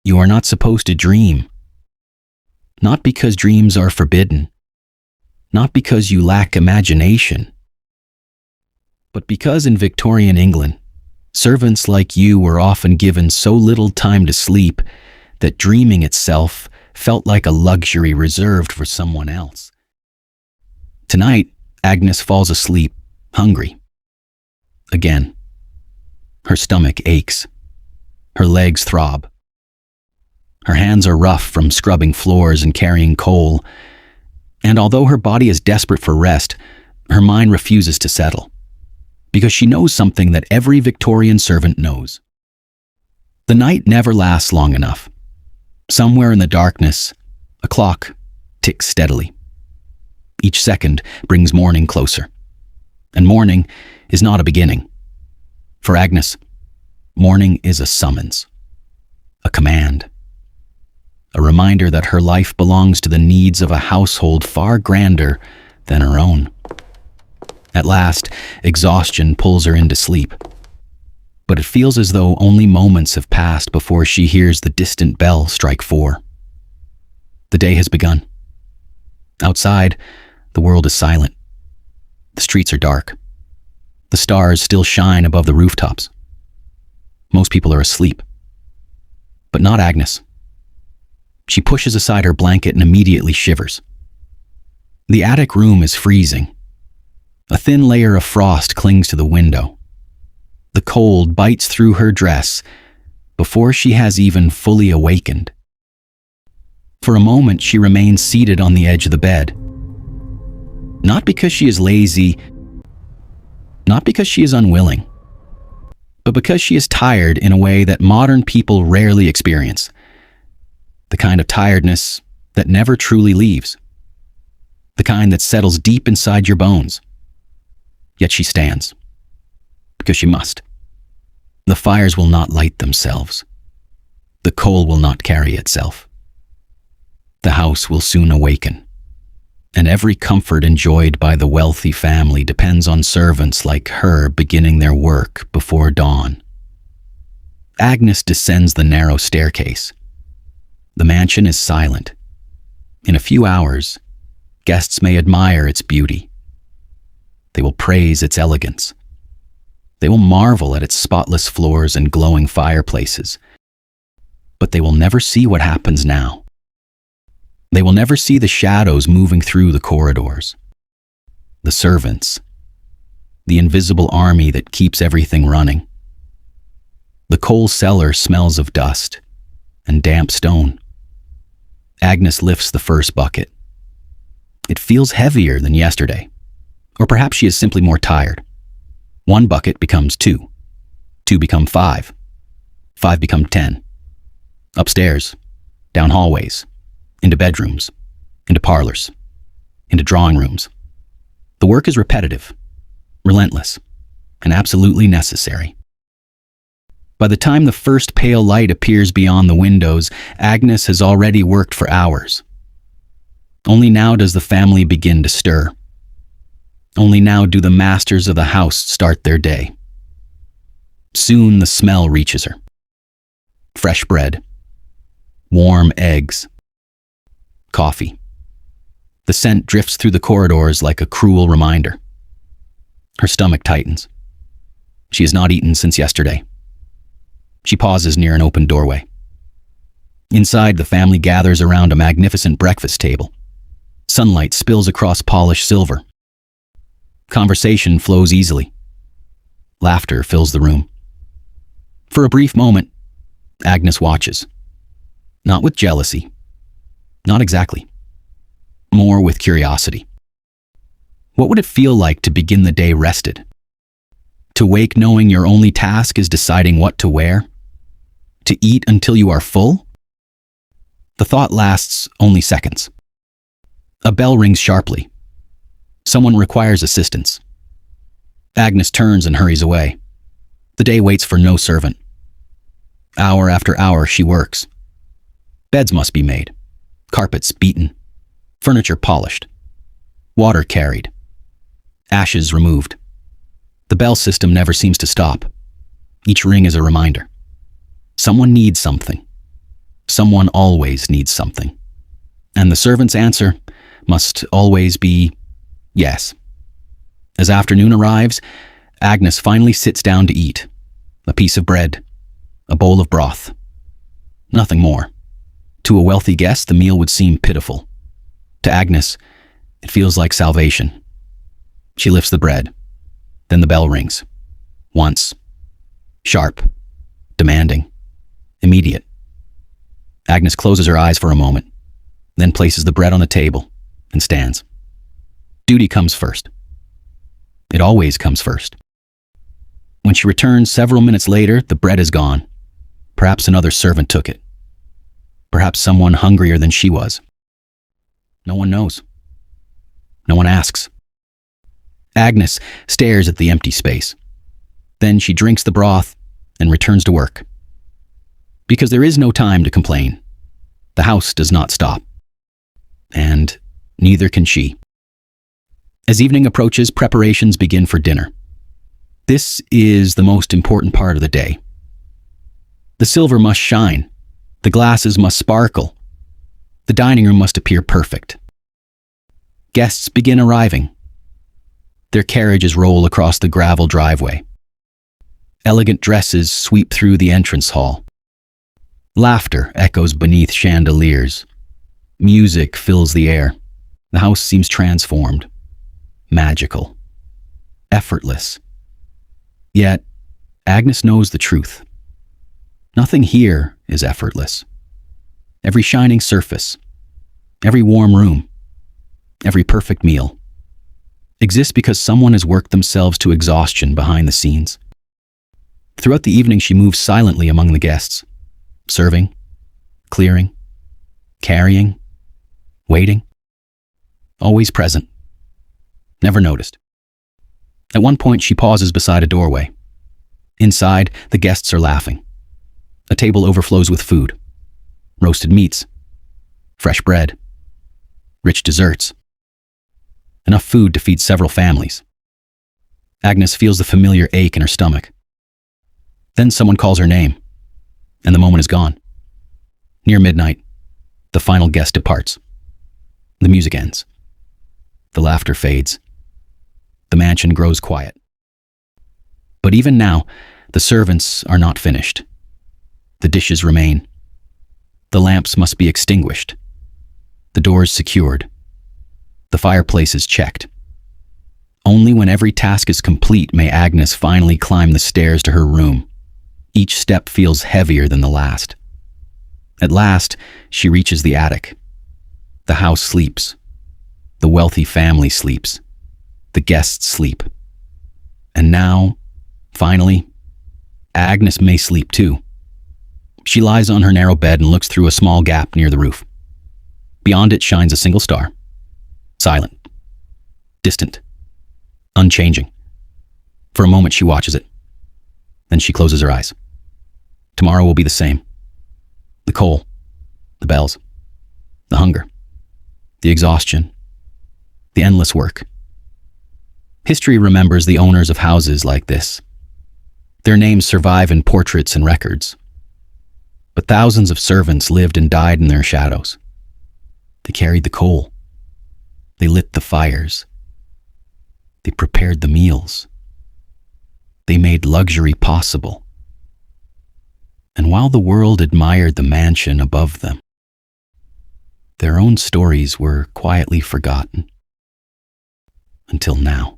You are not supposed to dream. Not because dreams are forbidden, not because you lack imagination, but because in Victorian England, servants like you were often given so little time to sleep that dreaming itself felt like a luxury reserved for someone else. Tonight, Agnes falls asleep, hungry. Again. Her stomach aches. Her legs throb. Her hands are rough from scrubbing floors and carrying coal, and although her body is desperate for rest, her mind refuses to settle, because she knows something that every Victorian servant knows. The night never lasts long enough. Somewhere in the darkness, a clock ticks steadily. Each second brings morning closer, and morning is not a beginning. For Agnes, morning is a summons, a command, a reminder that her life belongs to the needs of a household far grander than her own. At last, exhaustion pulls her into sleep, but it feels as though only moments have passed before she hears the distant bell strike 4. The day has begun. Outside, the world is silent. The streets are dark. The stars still shine above the rooftops. Most people are asleep, but not Agnes. She pushes aside her blanket and immediately shivers. The attic room is freezing. A thin layer of frost clings to the window. The cold bites through her dress before she has even fully awakened. For a moment, she remains seated on the edge of the bed. Not because she is lazy, not because she is unwilling, but because she is tired in a way that modern people rarely experience. The kind of tiredness that never truly leaves. The kind that settles deep inside your bones. Yet she stands, because she must. The fires will not light themselves. The coal will not carry itself. The house will soon awaken, and every comfort enjoyed by the wealthy family depends on servants like her beginning their work before dawn. Agnes descends the narrow staircase. The mansion is silent. In a few hours, guests may admire its beauty. They will praise its elegance. They will marvel at its spotless floors and glowing fireplaces. But they will never see what happens now. They will never see the shadows moving through the corridors. The servants. The invisible army that keeps everything running. The coal cellar smells of dust and damp stone. Agnes lifts the first bucket. It feels heavier than yesterday. Or perhaps she is simply more tired. 1 bucket becomes 2. 2 become 5. 5 become 10. Upstairs, down hallways, into bedrooms, into parlors, into drawing rooms. The work is repetitive, relentless, and absolutely necessary. By the time the first pale light appears beyond the windows, Agnes has already worked for hours. Only now does the family begin to stir. Only now do the masters of the house start their day. Soon the smell reaches her. Fresh bread, warm eggs, coffee. The scent drifts through the corridors like a cruel reminder. Her stomach tightens. She has not eaten since yesterday. She pauses near an open doorway. Inside, the family gathers around a magnificent breakfast table. Sunlight spills across polished silver. Conversation flows easily. Laughter fills the room. For a brief moment, Agnes watches. Not with jealousy. Not exactly. More with curiosity. What would it feel like to begin the day rested? To wake knowing your only task is deciding what to wear? To eat until you are full? The thought lasts only seconds. A bell rings sharply. Someone requires assistance. Agnes turns and hurries away. The day waits for no servant. Hour after hour she works. Beds must be made, carpets beaten, furniture polished, water carried, ashes removed. The bell system never seems to stop. Each ring is a reminder. Someone needs something. someone always needs something. And the servant's answer must always be yes. As afternoon arrives, Agnes finally sits down to eat. A piece of bread, a bowl of broth. Nothing more. To a wealthy guest, the meal would seem pitiful. To Agnes, it feels like salvation. She lifts the bread. Then the bell rings. Once. Sharp. Demanding. Immediate. Agnes closes her eyes for a moment, then places the bread on the table and stands. Duty comes first. It always comes first. When she returns several minutes later, the bread is gone. Perhaps another servant took it. Perhaps someone hungrier than she was. No one knows. No one asks. Agnes stares at the empty space. Then she drinks the broth and returns to work. Because there is no time to complain. The house does not stop. And neither can she. As evening approaches, preparations begin for dinner. This is the most important part of the day. The silver must shine. The glasses must sparkle. The dining room must appear perfect. Guests begin arriving. Their carriages roll across the gravel driveway. Elegant dresses sweep through the entrance hall. Laughter echoes beneath chandeliers. Music fills the air. The house seems transformed. Magical. Effortless. Yet, Agnes knows the truth. Nothing here is effortless. Every shining surface, every warm room, every perfect meal exists because someone has worked themselves to exhaustion behind the scenes. Throughout the evening, she moves silently among the guests, serving, clearing, carrying, waiting, always present, never noticed. At one point, she pauses beside a doorway. Inside, the guests are laughing. A table overflows with food. Roasted meats, fresh bread, rich desserts. Enough food to feed several families. Agnes feels the familiar ache in her stomach. Then someone calls her name, and the moment is gone. Near midnight, the final guest departs. The music ends. The laughter fades. The mansion grows quiet. But even now, the servants are not finished. The dishes remain. The lamps must be extinguished. The doors secured. The fireplaces checked. Only when every task is complete may Agnes finally climb the stairs to her room. Each step feels heavier than the last. At last, she reaches the attic. The house sleeps. The wealthy family sleeps. The guests sleep. And now, finally, Agnes may sleep too. She lies on her narrow bed and looks through a small gap near the roof. Beyond it shines a single star. Silent. Distant. Unchanging. For a moment she watches it. Then she closes her eyes. Tomorrow will be the same. The coal. The bells. The hunger. The exhaustion. The endless work. History remembers the owners of houses like this. Their names survive in portraits and records. But thousands of servants lived and died in their shadows. They carried the coal. They lit the fires. They prepared the meals. They made luxury possible. And while the world admired the mansion above them, their own stories were quietly forgotten. Until now.